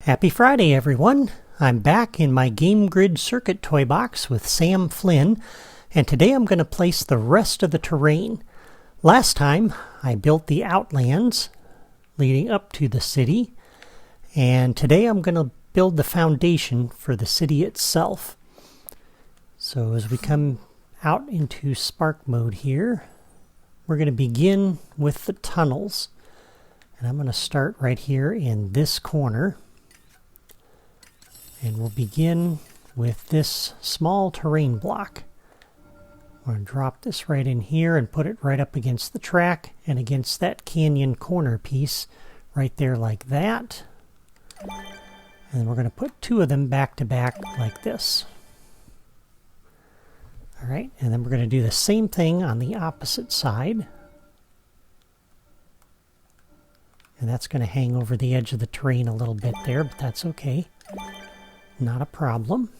Happy Friday, everyone! I'm back in my Game Grid Circuit toy box with Sam Flynn, and today I'm going to place the rest of the terrain. Last time, I built the outlands leading up to the city, and today I'm going to build the foundation for the city itself. So as we come out into Spark mode here, we're going to begin with the tunnels. And I'm going to start right here in this corner. And we'll begin with this small terrain block. I'm going to drop this right in here and put it right up against the track and against that canyon corner piece right there like that. And we're going to put two of them back to back like this. Alright, and then we're going to do the same thing on the opposite side. And that's going to hang over the edge of the terrain a little bit there, but that's okay. Not a problem.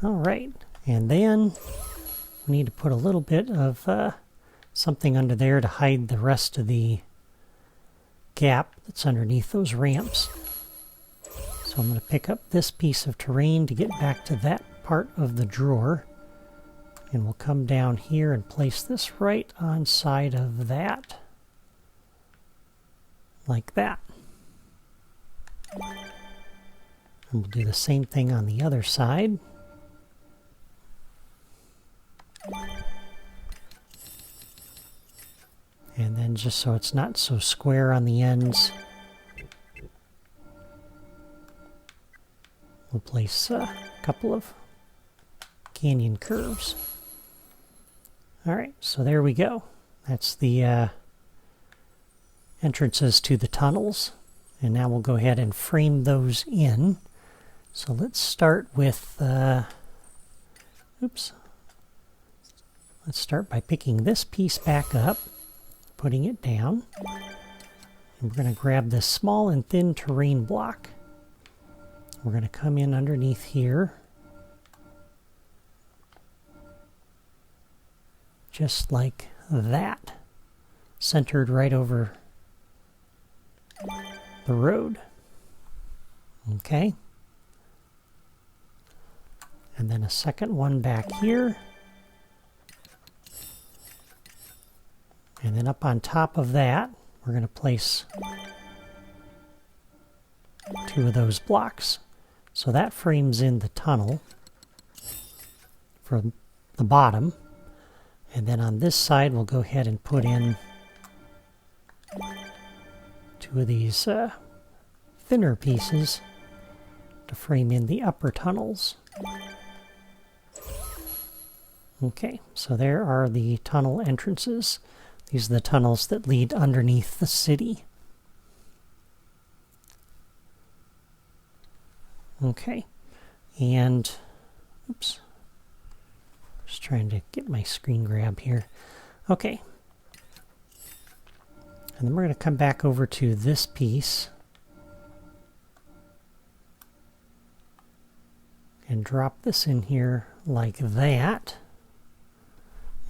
Alright, and then we need to put a little bit of something under there to hide the rest of the gap that's underneath those ramps. So I'm going to pick up this piece of terrain to get back to that part of the drawer. And we'll come down here and place this right on side of that. Like that. And we'll do the same thing on the other side. And then just so it's not so square on the ends, we'll place a couple of canyon curves. Alright, so there we go. That's the entrances to the tunnels. And now we'll go ahead and frame those in. So let's start with, let's start by picking this piece back up, putting it down. And we're going to grab this small and thin terrain block. We're going to come in underneath here. Just like that. Centered right over the road. Okay. And then a second one back here. And then up on top of that, we're going to place two of those blocks. So that frames in the tunnel for the bottom. And then on this side, we'll go ahead and put in two of these thinner pieces to frame in the upper tunnels. Okay, so there are the tunnel entrances. These are the tunnels that lead underneath the city. Okay, and oops, just trying to get my screen grab here. Okay, and then we're going to come back over to this piece and drop this in here like that.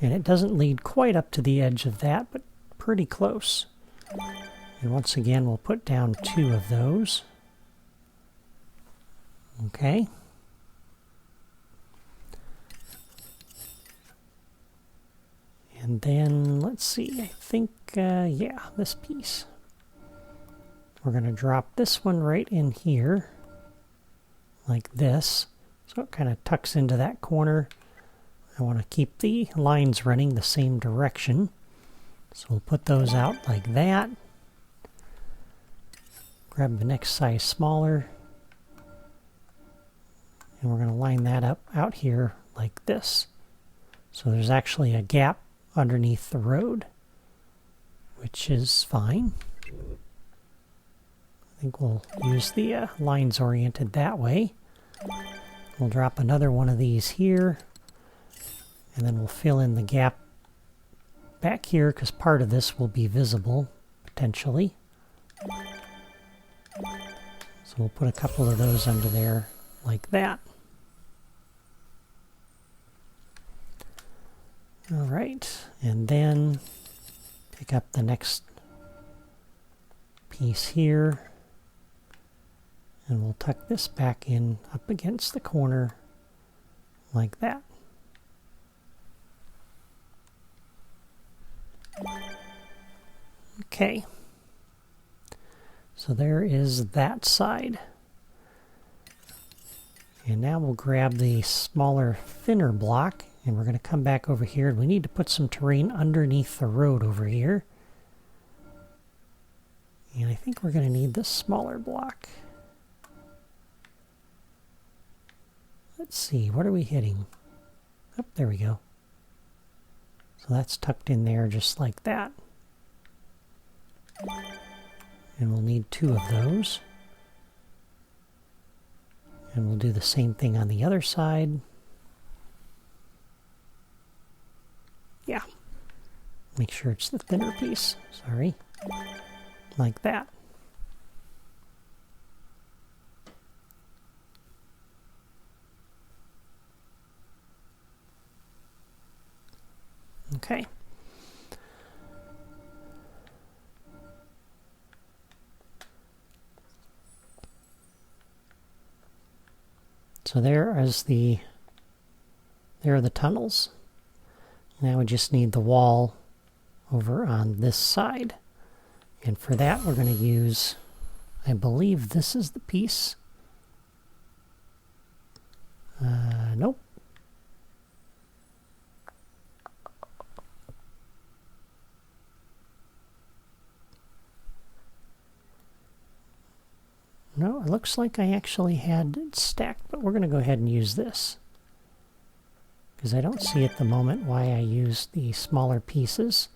And it doesn't lead quite up to the edge of that, but pretty close. And once again, we'll put down two of those. Okay. And then, let's see, I think, yeah, this piece. We're going to drop this one right in here, like this. So it kind of tucks into that corner. I want to keep the lines running the same direction. So we'll put those out like that. Grab the next size smaller. And we're going to line that up out here like this. So there's actually a gap underneath the road, which is fine. I think we'll use the lines oriented that way. We'll drop another one of these here. And then we'll fill in the gap back here because part of this will be visible, potentially. So we'll put a couple of those under there like that. Alright, and then pick up the next piece here. And we'll tuck this back in up against the corner like that. Okay. So there is that side. And now we'll grab the smaller, thinner block, and we're going to come back over here. And we need to put some terrain underneath the road over here. And I think we're going to need this smaller block. Let's see, what are we hitting? Oh, there we go. So that's tucked in there just like that. And we'll need 2 of those. And we'll do the same thing on the other side. Yeah. Make sure it's the thinner piece. Sorry. Like that. Okay. So there are the tunnels. Now we just need the wall over on this side. And for that we're going to use, I believe this is the piece. Nope. No, it looks like I actually had it stacked, but we're going to go ahead and use this. Because I don't see at the moment why I used the smaller pieces,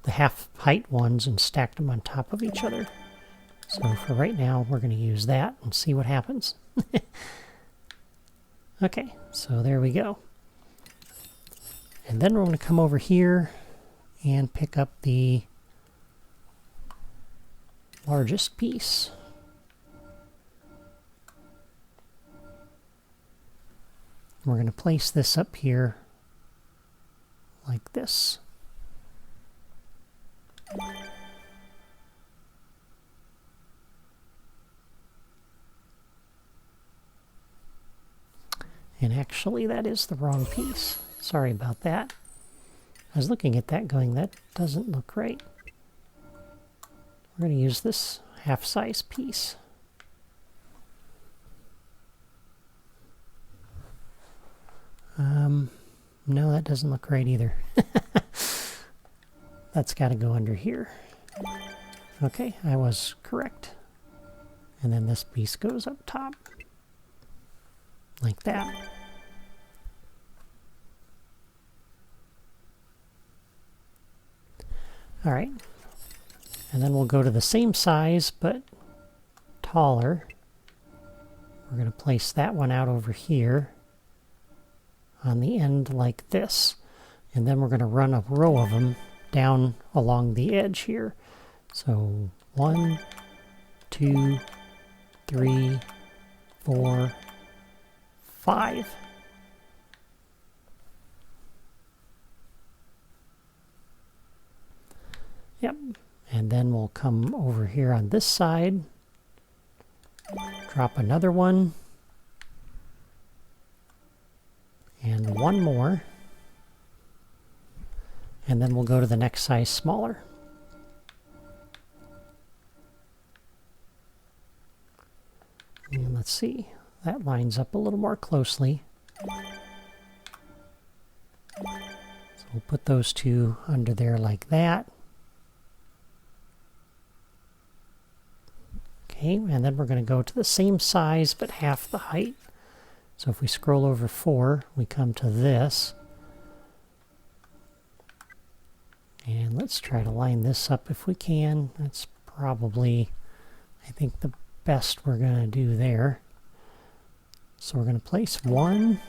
the half-height ones, and stacked them on top of each other. So for right now, we're going to use that and see what happens. Okay, so there we go. And then we're going to come over here and pick up the largest piece. We're going to place this up here like this. And actually, that is the wrong piece. Sorry about that. I was looking at that going, that doesn't look right. We're going to use this half-size piece. No, that doesn't look right either. That's got to go under here. Okay, I was correct. And then this piece goes up top. Like that. Alright. And then we'll go to the same size, but taller. We're going to place that one out over here on the end like this. And then we're going to run a row of them down along the edge here. So 1, 2, 3, 4, 5. Yep. And then we'll come over here on this side, drop another one, and one more. And then we'll go to the next size smaller. And let's see, that lines up a little more closely. So we'll put those two under there like that. Okay, and then we're going to go to the same size but half the height. So if we scroll over 4, we come to this. And let's try to line this up if we can. That's probably, I think, the best we're going to do there. So we're going to place 1.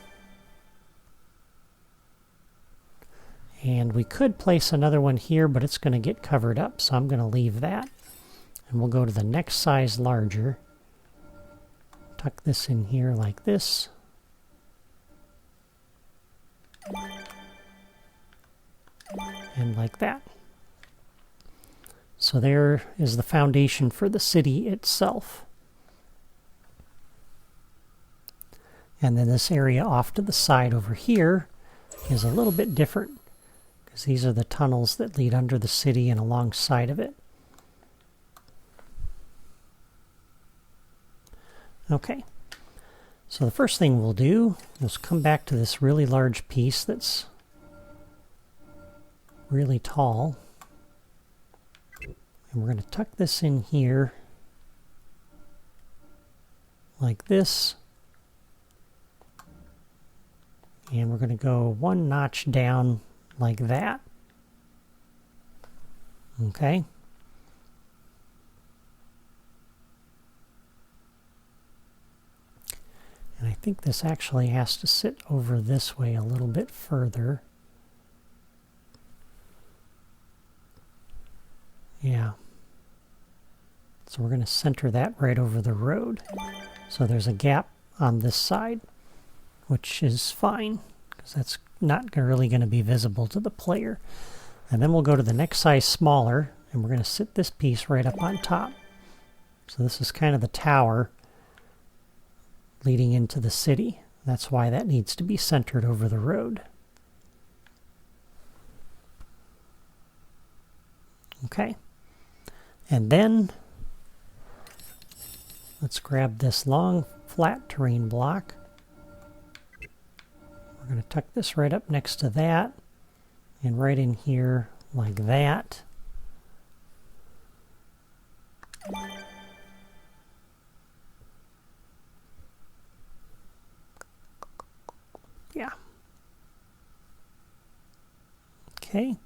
And we could place another one here, but it's going to get covered up, so I'm going to leave that. And we'll go to the next size larger. Tuck this in here like this. And like that. So there is the foundation for the city itself. And then this area off to the side over here is a little bit different, because these are the tunnels that lead under the city and alongside of it. Okay, so the first thing we'll do is come back to this really large piece that's really tall. And we're going to tuck this in here like this. And we're going to go one notch down like that. Okay. And I think this actually has to sit over this way a little bit further. Yeah. So we're going to center that right over the road. So there's a gap on this side, which is fine, because that's not really going to be visible to the player. And then we'll go to the next size smaller, and we're going to sit this piece right up on top. So this is kind of the tower leading into the city. That's why that needs to be centered over the road. Okay. And then let's grab this long flat terrain block. We're going to tuck this right up next to that and right in here like that. Yeah. Okay.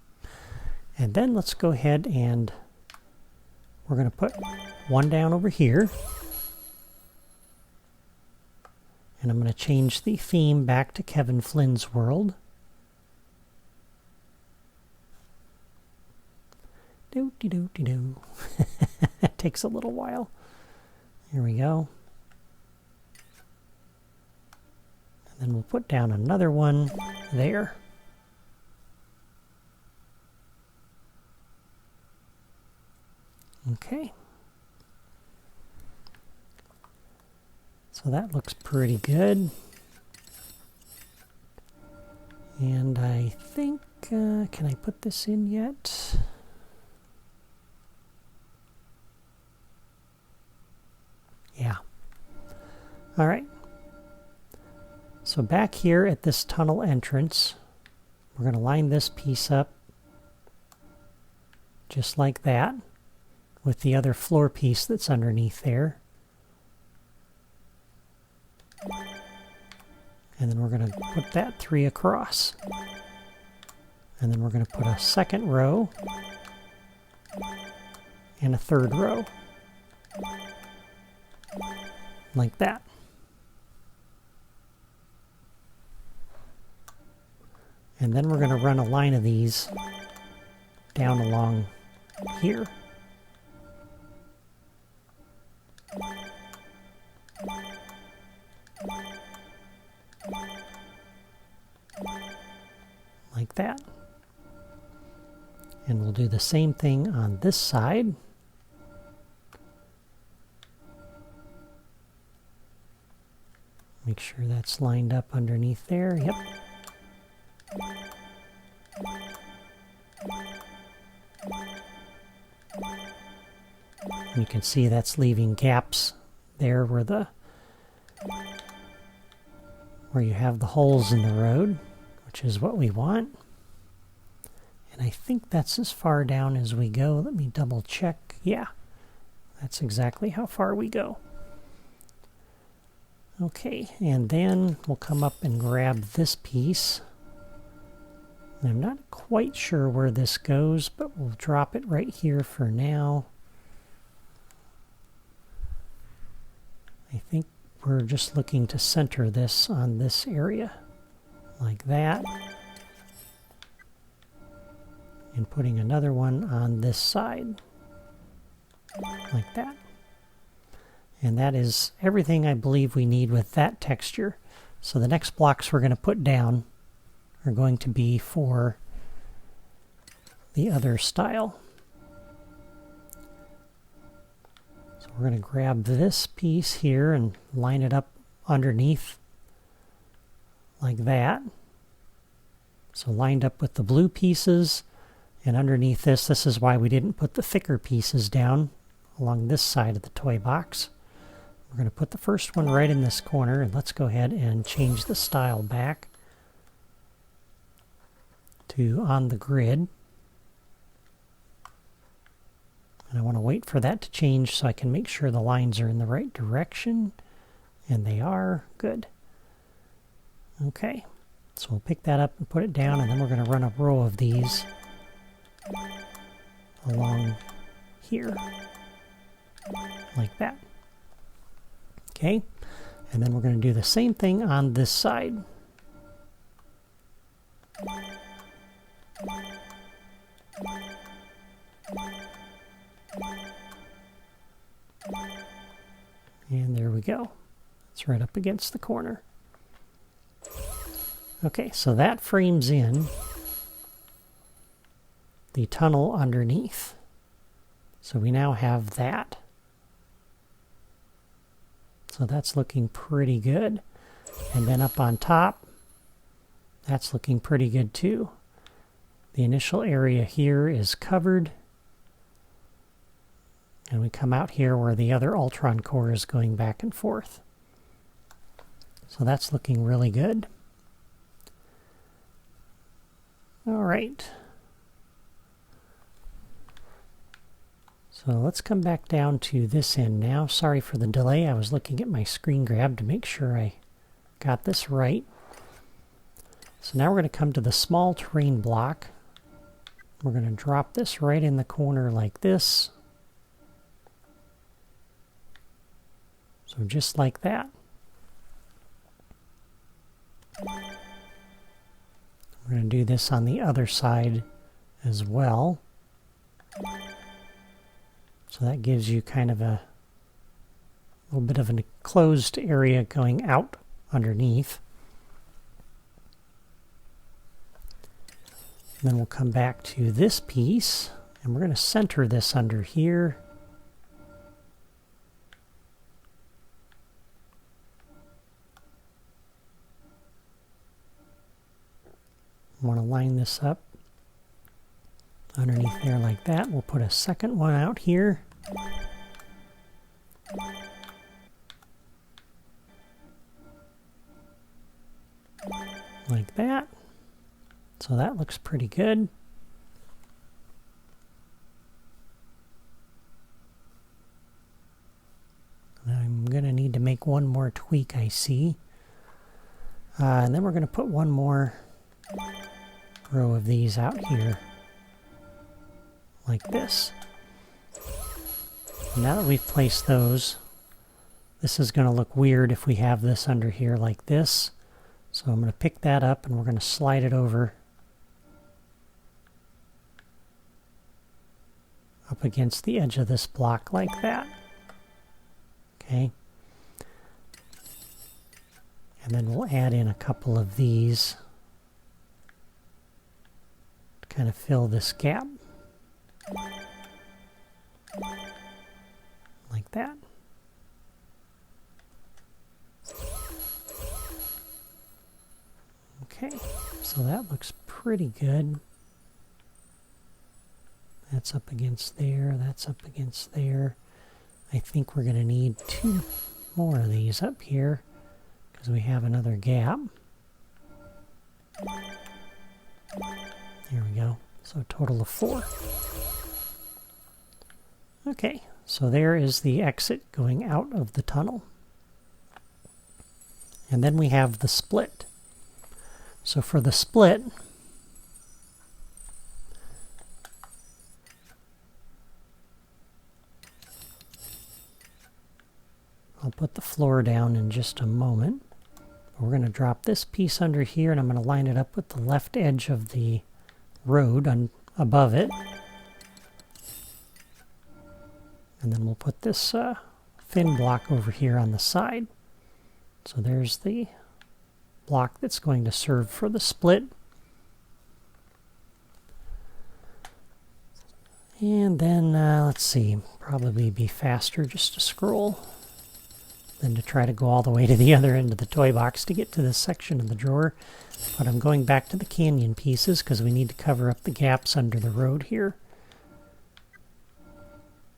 And then let's go ahead and we're going to put one down over here. And I'm going to change the theme back to Kevin Flynn's world. Do-de-do-de-do. It takes a little while. Here we go. And then we'll put down another one there. Okay. So that looks pretty good. And I think, can I put this in yet? Yeah. All right. So back here at this tunnel entrance, we're going to line this piece up just like that with the other floor piece that's underneath there. And then we're going to put that 3 across. And then we're going to put a second row and a third row. Like that. And then we're going to run a line of these down along here. Like that. And we'll do the same thing on this side. Make sure that's lined up underneath there. Yep. You can see that's leaving gaps there where you have the holes in the road, which is what we want. And I think that's as far down as we go. Let me double check. Yeah, that's exactly how far we go. Okay, and then we'll come up and grab this piece. And I'm not quite sure where this goes, but we'll drop it right here for now. I think we're just looking to center this on this area, like that. And putting another one on this side, like that. And that is everything I believe we need with that texture. So the next blocks we're going to put down are going to be for the other style. So we're going to grab this piece here and line it up underneath like that. So lined up with the blue pieces, and underneath this is why we didn't put the thicker pieces down along this side of the toy box. We're going to put the first one right in this corner, and let's go ahead and change the style back to on the grid. And I want to wait for that to change so I can make sure the lines are in the right direction, and they are. Good. Okay, so we'll pick that up and put it down, and then we're going to run a row of these along here, like that. Okay, and then we're going to do the same thing on this side. And there we go. It's right up against the corner. Okay, so that frames in the tunnel underneath. So we now have that. So that's looking pretty good. And then up on top, that's looking pretty good too. The initial area here is covered. And we come out here where the other Ultron core is going back and forth. So that's looking really good. All right. So let's come back down to this end now. Sorry for the delay. I was looking at my screen grab to make sure I got this right. So now we're going to come to the small terrain block. We're going to drop this right in the corner like this. So just like that. We're going to do this on the other side as well. So that gives you kind of a little bit of an enclosed area going out underneath. And then we'll come back to this piece, and we're going to center this under here. I want to line this up underneath there like that. We'll put a second one out here. Like that. So that looks pretty good. I'm going to need to make one more tweak, I see. And then we're going to put one more row of these out here. Like this. Now that we've placed those, this is going to look weird if we have this under here like this. So I'm going to pick that up and we're going to slide it over up against the edge of this block like that. Okay. And then we'll add in a couple of these to kind of fill this gap. Like that. Okay, so that looks pretty good. That's up against there, that's up against there. I think we're going to need two more of these up here because we have another gap. There we go. So a total of 4. Okay, so there is the exit going out of the tunnel. And then we have the split. So for the split, I'll put the floor down in just a moment. We're going to drop this piece under here, and I'm going to line it up with the left edge of the road above it. And then we'll put this fin block over here on the side. So there's the block that's going to serve for the split. And then, let's see, probably be faster just to scroll than to try to go all the way to the other end of the toy box to get to this section of the drawer. But I'm going back to the canyon pieces because we need to cover up the gaps under the road here.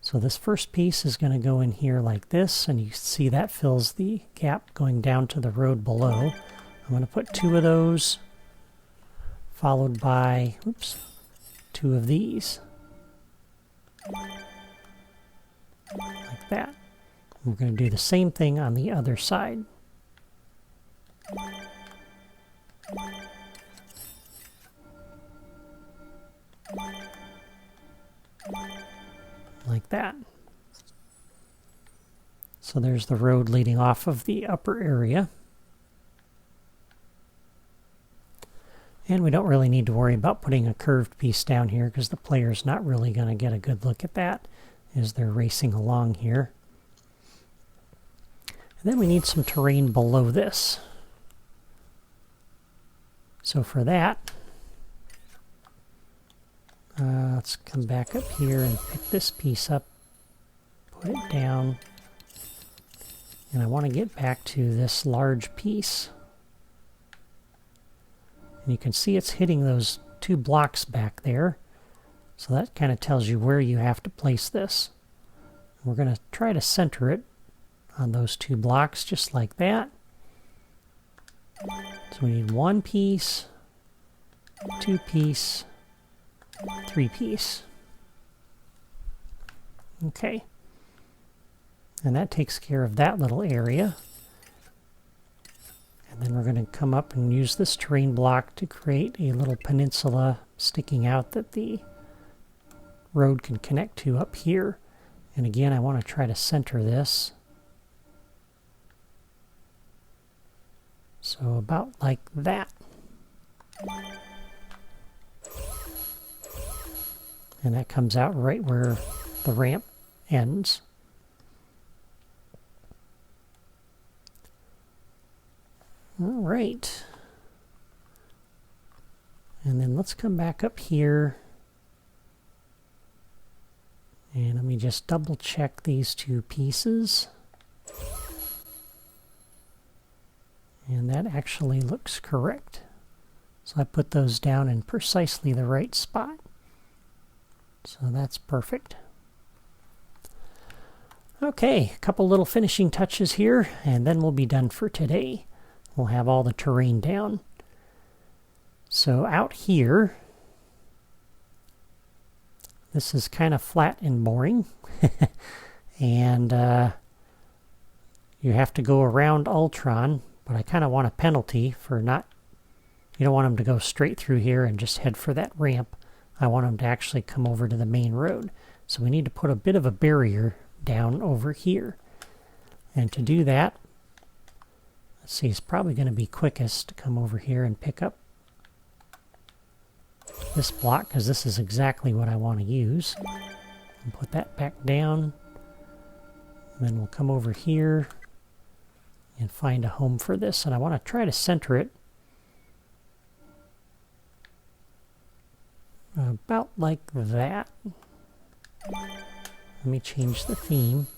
So this first piece is going to go in here like this, and you see that fills the gap going down to the road below. I'm going to put 2 of those, followed by, 2 of these. Like that. We're going to do the same thing on the other side. Like that. So there's the road leading off of the upper area. And we don't really need to worry about putting a curved piece down here because the player's not really going to get a good look at that as they're racing along here. And then we need some terrain below this. So for that, let's come back up here and pick this piece up, put it down, and I want to get back to this large piece. And you can see it's hitting those 2 blocks back there, so that kind of tells you where you have to place this. We're going to try to center it on those 2 blocks just like that. So we need 1 piece, 2 piece, 3 piece. Okay. And that takes care of that little area. And then we're going to come up and use this terrain block to create a little peninsula sticking out that the road can connect to up here. And again, I want to try to center this. So about like that. And that comes out right where the ramp ends. All right. And then let's come back up here. And let me just double check these 2 pieces. And that actually looks correct. So I put those down in precisely the right spot. So that's perfect. Okay, a couple little finishing touches here, and then we'll be done for today. We'll have all the terrain down. So out here, this is kind of flat and boring. And you have to go around Tron, but I kind of want a penalty for not... You don't want them to go straight through here and just head for that ramp. I want them to actually come over to the main road. So we need to put a bit of a barrier down over here. And to do that, let's see, it's probably going to be quickest to come over here and pick up this block, because this is exactly what I want to use. And put that back down. And then we'll come over here and find a home for this. And I want to try to center it about like that. Let me change the theme.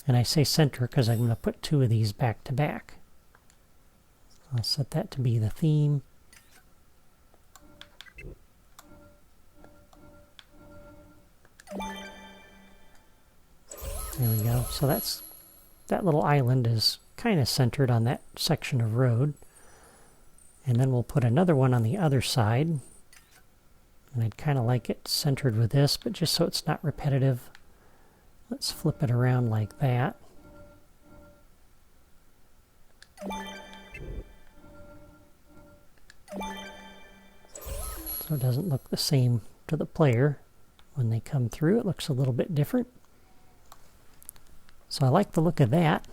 And I say center because I'm going to put 2 of these back to back. I'll set that to be the theme. There we go. So that little island is kind of centered on that section of road. And then we'll put another one on the other side. And I'd kind of like it centered with this, but just so it's not repetitive, let's flip it around like that. So it doesn't look the same to the player. When they come through, it looks a little bit different. So I like the look of that.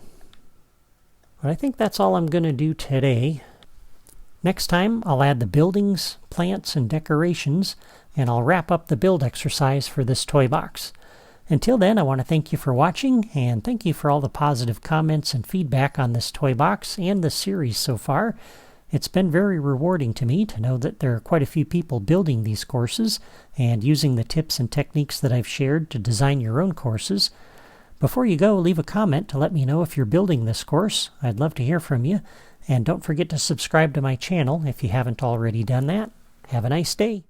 But I think that's all I'm going to do today. Next time, I'll add the buildings, plants, and decorations, and I'll wrap up the build exercise for this toy box. Until then, I want to thank you for watching, and thank you for all the positive comments and feedback on this toy box and the series so far. It's been very rewarding to me to know that there are quite a few people building these courses and using the tips and techniques that I've shared to design your own courses. Before you go, leave a comment to let me know if you're building this course. I'd love to hear from you. And don't forget to subscribe to my channel if you haven't already done that. Have a nice day.